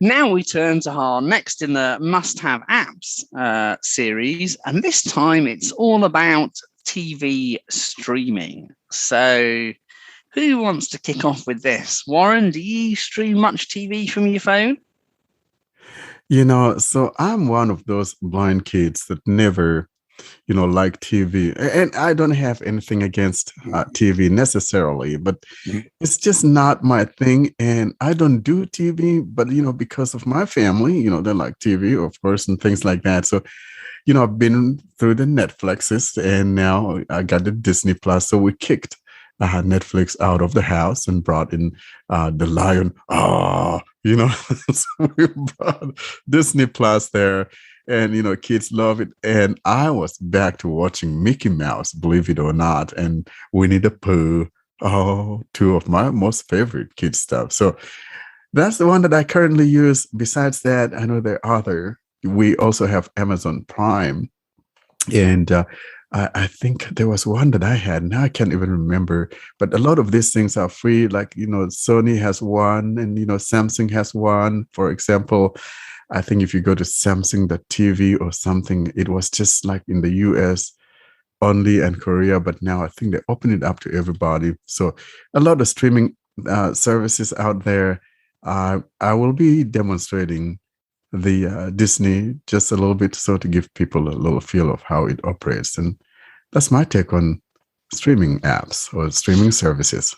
Now we turn to our next in the must-have apps series, and this time it's all about TV streaming. So who wants to kick off with this? Warren, do you stream much TV from your phone? So I'm one of those blind kids that never, like TV. And I don't have anything against TV necessarily, but it's just not my thing. And I don't do TV, but, because of my family, they like TV, of course, and things like that. So, I've been through the Netflixes and now I got the Disney Plus. So we kicked Netflix out of the house and brought in the Lion. So we brought Disney Plus there, and kids love it. And I was back to watching Mickey Mouse, believe it or not, and Winnie the Pooh. Oh, two of my most favorite kid stuff. So that's the one that I currently use. Besides that, I know there are other. We also have Amazon Prime, and I think there was one that I had. Now I can't even remember. But a lot of these things are free. Like, Sony has one and, Samsung has one. For example, I think if you go to Samsung.tv or something, it was just like in the US only and Korea. But now I think they open it up to everybody. So a lot of streaming services out there. I will be demonstrating the Disney just a little bit, so to give people a little feel of how it operates. And that's my take on streaming apps or streaming services.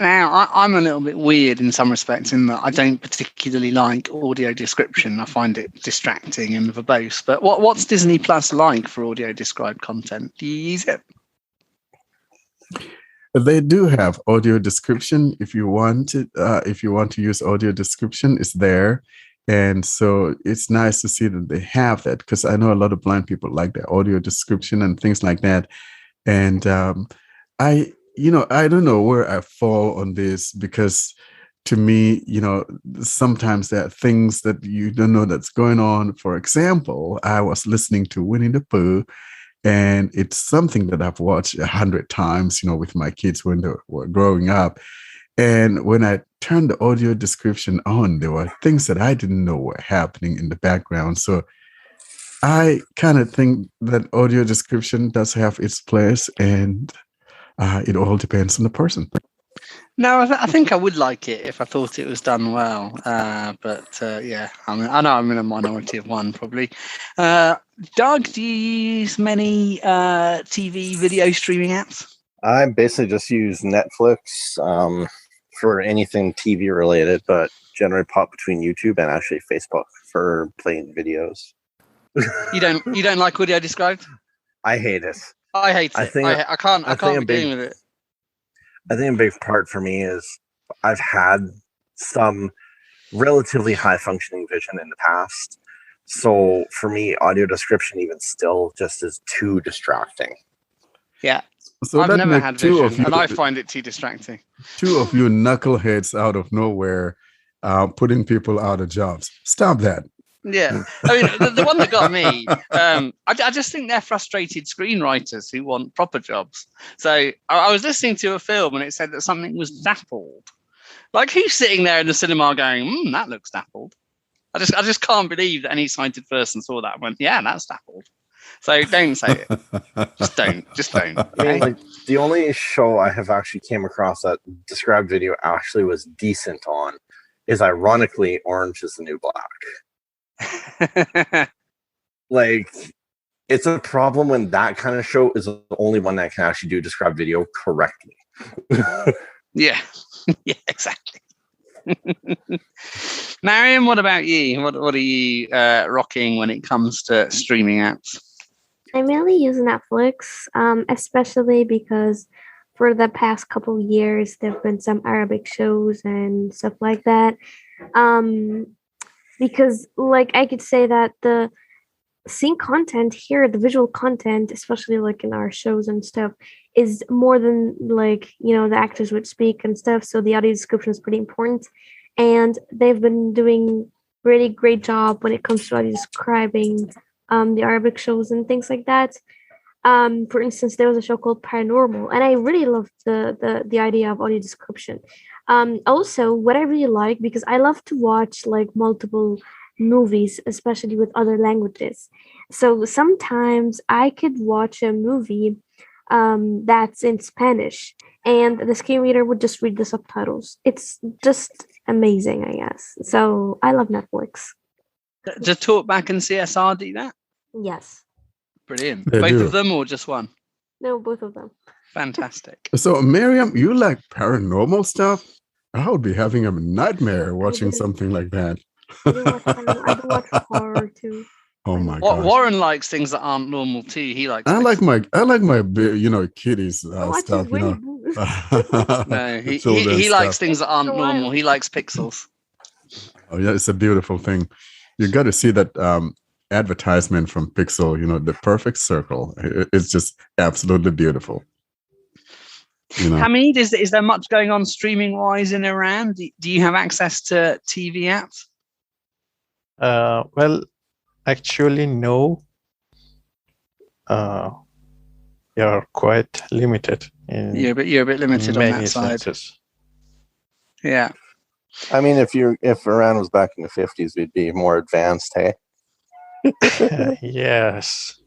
Now, I'm a little bit weird in some respects in that I don't particularly like audio description. I find it distracting and verbose. But what's Disney Plus like for audio described content? Do you use it? They do have audio description. If you want to use audio description, it's there. And so it's nice to see that they have that, because I know a lot of blind people like the audio description and things like that. And I don't know where I fall on this, because to me, sometimes there are things that you don't know that's going on. For example, I was listening to Winnie the Pooh, and it's something that I've watched 100 times, with my kids when they were growing up. And when I turned the audio description on, there were things that I didn't know were happening in the background. So I kind of think that audio description does have its place, and it all depends on the person. No, I think I would like it if I thought it was done well. But yeah, I know I'm in a minority of one, probably. Doug, do you use many TV video streaming apps? I basically just use Netflix for anything TV related, but generally pop between YouTube and actually Facebook for playing videos. You don't like audio described? I hate it. I hate it. I can't be dealing with it. I think a big part for me is I've had some relatively high functioning vision in the past. So for me, audio description even still just is too distracting. Yeah. So I've never had vision, and I find it too distracting. Two of you knuckleheads out of nowhere putting people out of jobs. Stop that. Yeah. I mean, the one that got me, I just think they're frustrated screenwriters who want proper jobs. So I was listening to a film and it said that something was dappled. Like, who's sitting there in the cinema going, that looks dappled? I just can't believe that any sighted person saw that and went, yeah, that's dappled. So don't say it. Just don't. I mean, like, the only show I have actually came across that described video actually was decent on is, ironically, Orange is the New Black. Like, it's a problem when that kind of show is the only one that can actually do described video correctly. Yeah, exactly. Mariam, what about you? What are you rocking when it comes to streaming apps? I mainly use Netflix, especially because for the past couple of years, there have been some Arabic shows and stuff like that. Because, like, I could say that the scene content here, the visual content, especially like in our shows and stuff, is more than, like, the actors would speak and stuff. So the audio description is pretty important. And they've been doing really great job when it comes to audio describing the Arabic shows and things like that. For instance, there was a show called Paranormal, and I really loved the idea of audio description. Also, what I really like, because I love to watch like multiple movies, especially with other languages. So sometimes I could watch a movie that's in Spanish, and the screen reader would just read the subtitles. It's just amazing, I guess. So I love Netflix. Do Talkback and CSR do that? Yes. Brilliant. They Both do. of them or just one? No, both of them. Fantastic. So, Miriam, you like paranormal stuff? I would be having a nightmare watching something like that. I do watch horror too. Oh my gosh. Warren likes things that aren't normal too. He likes. I like my kitties Watch stuff. his Winnie Pooh. No, he Children's likes stuff. things that aren't It's wild. normal. He likes pixels. Oh yeah, it's a beautiful thing. You got to see that advertisement from Pixel. The perfect circle. It's just absolutely beautiful. Hamid, is there much going on streaming wise in Iran? Do you have access to TV apps? Well, actually, no. You're quite limited. You're a bit limited on many that side. senses. Yeah. I mean, if Iran was back in the 50s, we'd be more advanced, hey? Yes.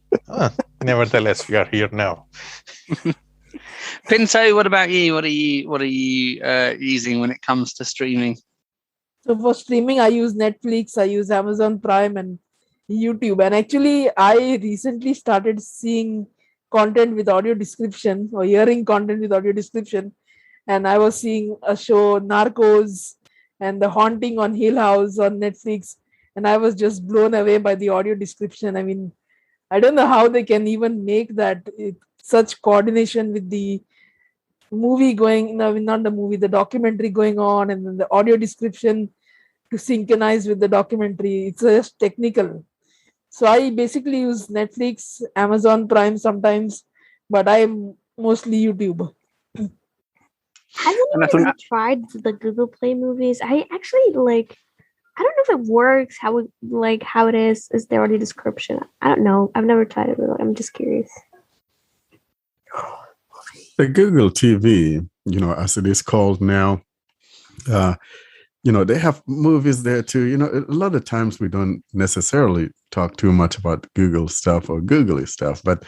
Nevertheless, we are here now. Pinto, what about you? What are you using when it comes to streaming? So for streaming, I use Netflix, I use Amazon Prime and YouTube. And actually, I recently started seeing content with audio description or hearing content with audio description. And I was seeing a show, Narcos, and The Haunting on Hill House on Netflix. And I was just blown away by the audio description. I mean, I don't know how they can even make that such coordination with the movie going, not the movie, the documentary going on, and then the audio description to synchronize with the documentary. It's just technical. So I basically use Netflix, Amazon Prime sometimes, but I'm mostly YouTube. Have you tried the Google Play movies? I actually I don't know if it works, how it is the audio description. I don't know. I've never tried it really. I'm just curious. The Google TV, as it is called now, they have movies there too. A lot of times we don't necessarily talk too much about Google stuff or googly stuff, but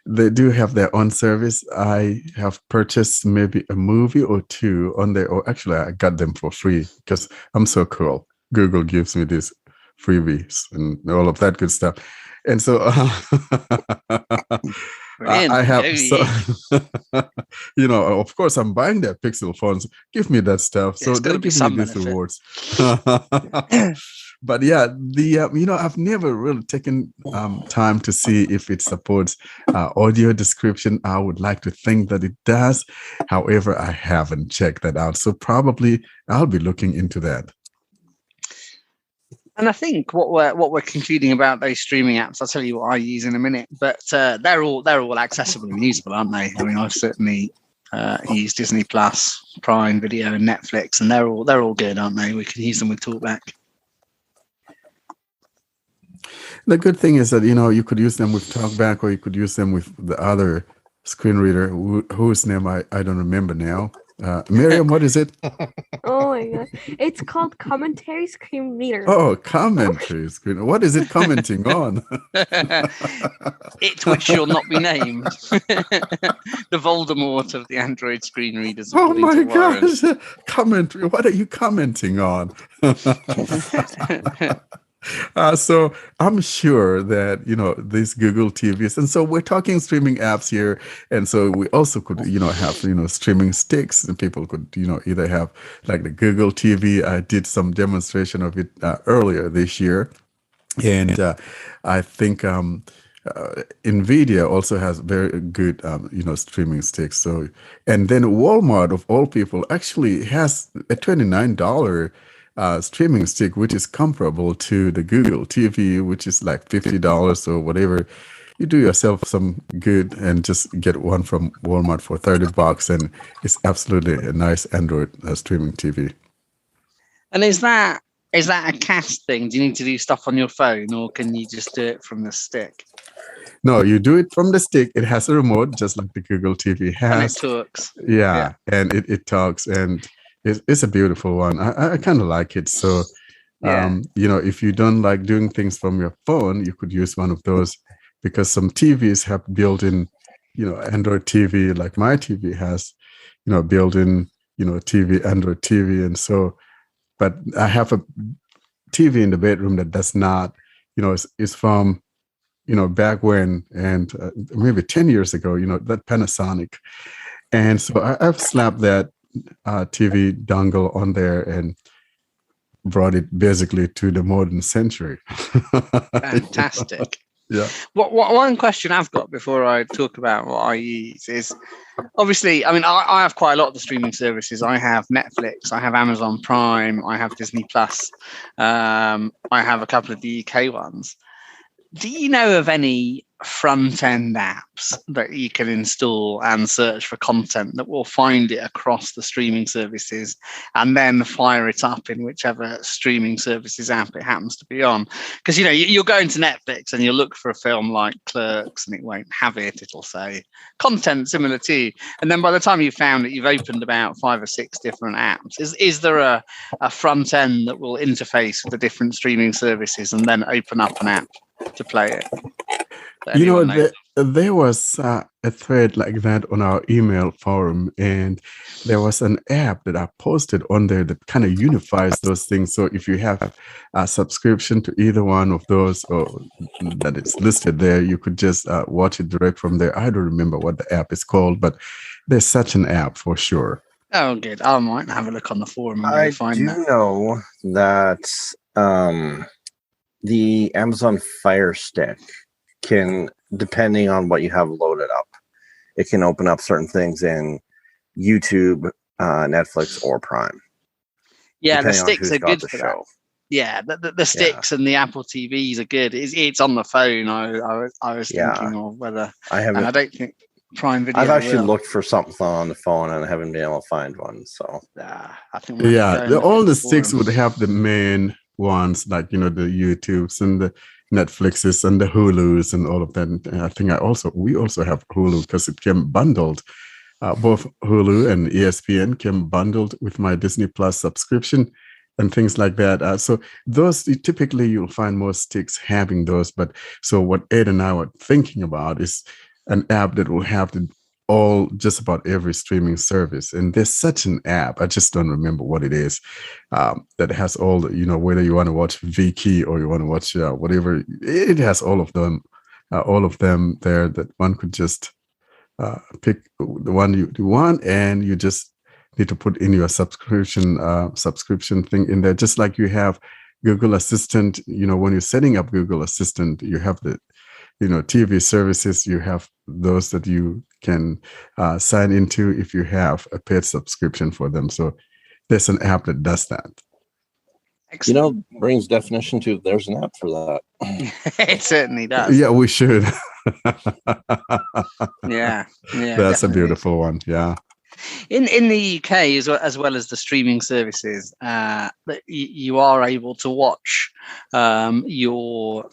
they do have their own service. I have purchased maybe a movie or two on there, or actually I got them for free because I'm so cool. Google gives me these freebies and all of that good stuff. And so I have, of course, I'm buying their Pixel phones. Give me that stuff. So they'll give me these rewards. But yeah, I've never really taken time to see if it supports audio description. I would like to think that it does. However, I haven't checked that out. So probably I'll be looking into that. And I think what we're concluding about those streaming apps, I'll tell you what I use in a minute, but they're all accessible and usable, aren't they? I mean, I've certainly used Disney Plus, Prime Video, and Netflix, and they're all good, aren't they? We can use them with Talkback. The good thing is that you could use them with Talkback, or you could use them with the other screen reader whose name I don't remember now. Miriam, what is it? Oh my god. It's called Commentary Screen Reader. Oh, Commentary Screen. What is it commenting on? It which shall not be named. The Voldemort of the Android screen readers. Oh my gosh. Commentary. What are you commenting on? So I'm sure that, these Google TVs, and so we're talking streaming apps here. And so we also could, have, streaming sticks, and people could, either have like the Google TV. I did some demonstration of it earlier this year. And I think NVIDIA also has very good, streaming sticks. So, and then Walmart, of all people, actually has a $29 streaming stick, which is comparable to the Google TV, which is like $50 or whatever. You do yourself some good and just get one from Walmart for $30, and it's absolutely a nice Android streaming TV. And is that a cast thing? Do you need to do stuff on your phone, or can you just do it from the stick? No, you do it from the stick. It has a remote, just like the Google TV has. And it talks. Yeah, and it talks, and it's a beautiful one. I kind of like it. So, if you don't like doing things from your phone, you could use one of those, because some TVs have built-in, Android TV, like my TV has, built-in, TV, Android TV, and so. But I have a TV in the bedroom that does not, is from, back when, and maybe 10 years ago, that Panasonic. And so I've slapped that TV dongle on there and brought it basically to the modern century. Fantastic. Yeah. One question I've got before I talk about what I use is, obviously, I have quite a lot of the streaming services. I have Netflix, I have Amazon Prime, I have Disney Plus, I have a couple of the UK ones. Do you know of any front-end apps that you can install and search for content that will find it across the streaming services and then fire it up in whichever streaming services app it happens to be on? Because, you'll go into Netflix and you'll look for a film like Clerks and it won't have it. It'll say content similar to you. And then by the time you've found it, you've opened about 5 or 6 different apps. Is there a front end that will interface with the different streaming services and then open up an app to play it? There was a thread like that on our email forum, and there was an app that I posted on there that kind of unifies those things. So if you have a subscription to either one of those, or that it's listed there, you could just watch it direct from there. I don't remember what the app is called, but there's such an app for sure. Oh, good. I might have a look on the forum and I find do that. know that the Amazon Fire Stick can, depending on what you have loaded up, it can open up certain things in YouTube, Netflix, or Prime. Yeah, the sticks are good for that. Yeah, the sticks and the Apple TVs are good. It's on the phone. I was thinking of whether I don't think Prime Video. I've actually looked for something on the phone and I haven't been able to find one. So I think all the sticks would have the main ones, like the YouTubes and the Netflixes and the Hulus and all of that. And I think we also have Hulu because it came bundled. Both Hulu and ESPN came bundled with my Disney Plus subscription and things like that. So those, typically you'll find most sticks having those. But so what Ed and I were thinking about is an app that will have just about every streaming service. And there's such an app, I just don't remember what it is, that has all the, whether you want to watch Viki or you want to watch whatever, it has all of them there, that one could just pick the one you want, and you just need to put in your subscription thing in there, just like you have Google Assistant. When you're setting up Google Assistant, you have the TV services, you have those that you can sign into if you have a paid subscription for them. So there's an app that does that. Excellent. Brings definition to there's an app for that. It certainly does. Yeah, we should. Yeah, that's definitely. A beautiful one. Yeah. In the UK, as well as the streaming services, you are able to watch your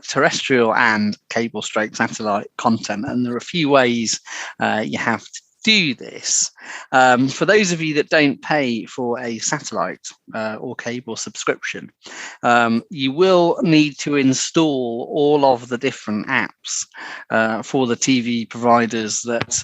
terrestrial and cable stroke satellite content, and there are a few ways you have to do this. For those of you that don't pay for a satellite or cable subscription, you will need to install all of the different apps for the TV providers that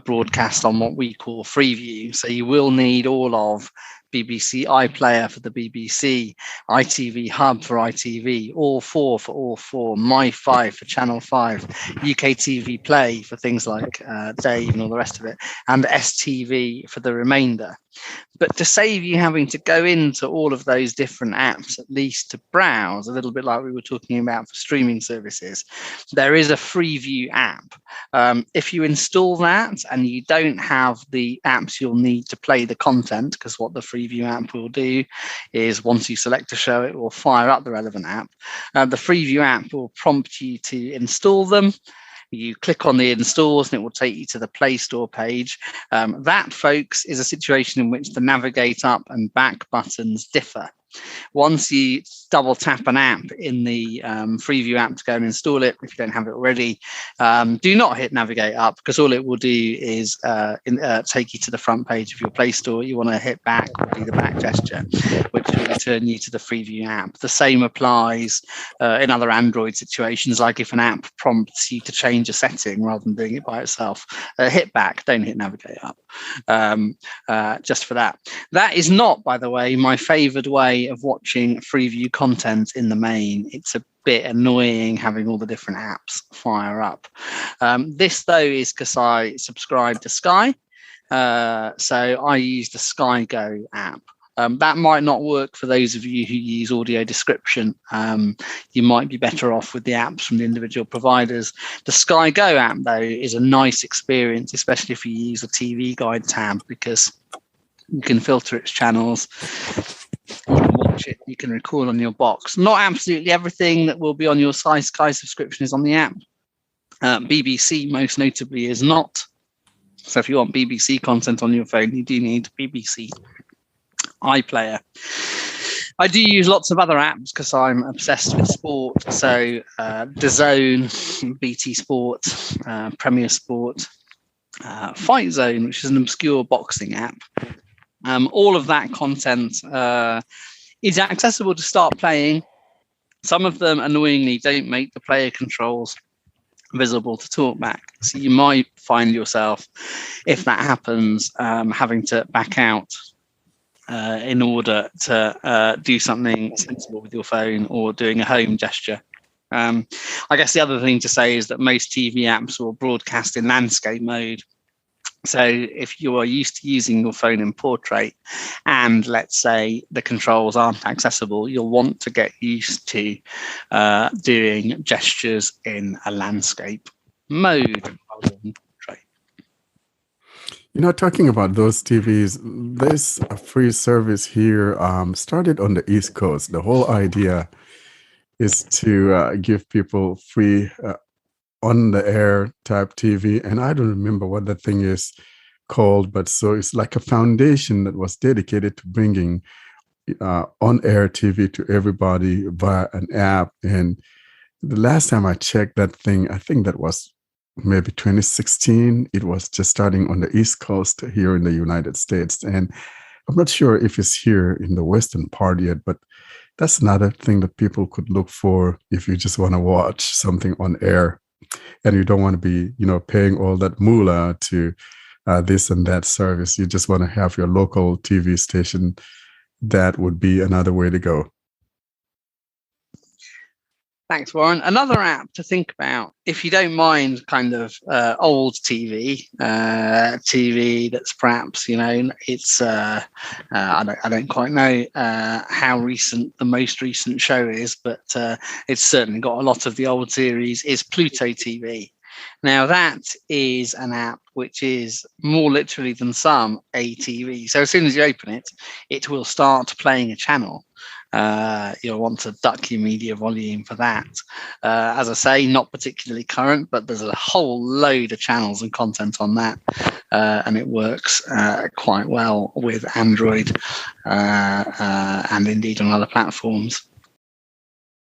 broadcast on what we call Freeview. So you will need all of BBC iPlayer for the BBC, ITV Hub for ITV, All 4 for All 4, My5 for Channel 5, UK TV Play for things like Dave and all the rest of it, and STV for the remainder. But to save you having to go into all of those different apps, at least to browse, a little bit like we were talking about for streaming services, there is a Freeview app. If you install that and you don't have the apps you'll need to play the content, because what the Freeview app will do is once you select a show, it will fire up the relevant app. The Freeview app will prompt you to install them. You click on the installs and it will take you to the Play Store page. That, folks, is a situation in which the navigate up and back buttons differ. Once you double tap an app in the Freeview app to go and install it if you don't have it already. Do not hit navigate up, because all it will do is take you to the front page of your Play Store. You want to hit back or do the back gesture, which will return you to the Freeview app. The same applies in other Android situations, like if an app prompts you to change a setting rather than doing it by itself. Hit back, don't hit navigate up, just for that. That is not, by the way, my favoured way of watching Freeview content in the main. It's a bit annoying having all the different apps fire up. This, though, is because I subscribe to Sky. So I use the Sky Go app. That might not work for those of you who use audio description. You might be better off with the apps from the individual providers. The Sky Go app, though, is a nice experience, especially if you use the TV Guide tab, because you can filter its channels, you can watch it, you can record on your box. Not absolutely everything that will be on your Sky subscription is on the app. BBC, most notably, is not. So if you want BBC content on your phone, you do need BBC iPlayer. I do use lots of other apps because I'm obsessed with sport. So DAZN, BT Sport, Premier Sport, Fight Zone, which is an obscure boxing app. All of that content is accessible to start playing. Some of them, annoyingly, don't make the player controls visible to Talkback. So you might find yourself, if that happens, having to back out in order to do something sensible with your phone or doing a home gesture. I guess the other thing to say is that most TV apps will broadcast in landscape mode. So if you are used to using your phone in portrait and, let's say, the controls aren't accessible, you'll want to get used to doing gestures in a landscape mode rather than portrait. You know, talking about those TVs, there's a free service here started on the East Coast. The whole idea is to give people free on-the-air type TV. And I don't remember what the thing is called, but so it's like a foundation that was dedicated to bringing on-air TV to everybody via an app. And the last time I checked that thing, I think that was maybe 2016. It was just starting on the East Coast here in the United States. And I'm not sure if it's here in the Western part yet, but that's another thing that people could look for if you just want to watch something on air and you don't want to be, paying all that moolah to this and that service. You just want to have your local TV station. That would be another way to go. Thanks, Warren. Another app to think about, if you don't mind kind of old TV, TV that's perhaps, it's, I don't quite know how recent the most recent show is, but it's certainly got a lot of the old series, is Pluto TV. Now, that is an app which is more literally than some a TV. So as soon as you open it, it will start playing a channel. You'll want to duck your media volume for that. As I say, not particularly current, but there's a whole load of channels and content on that, and it works quite well with Android and indeed on other platforms.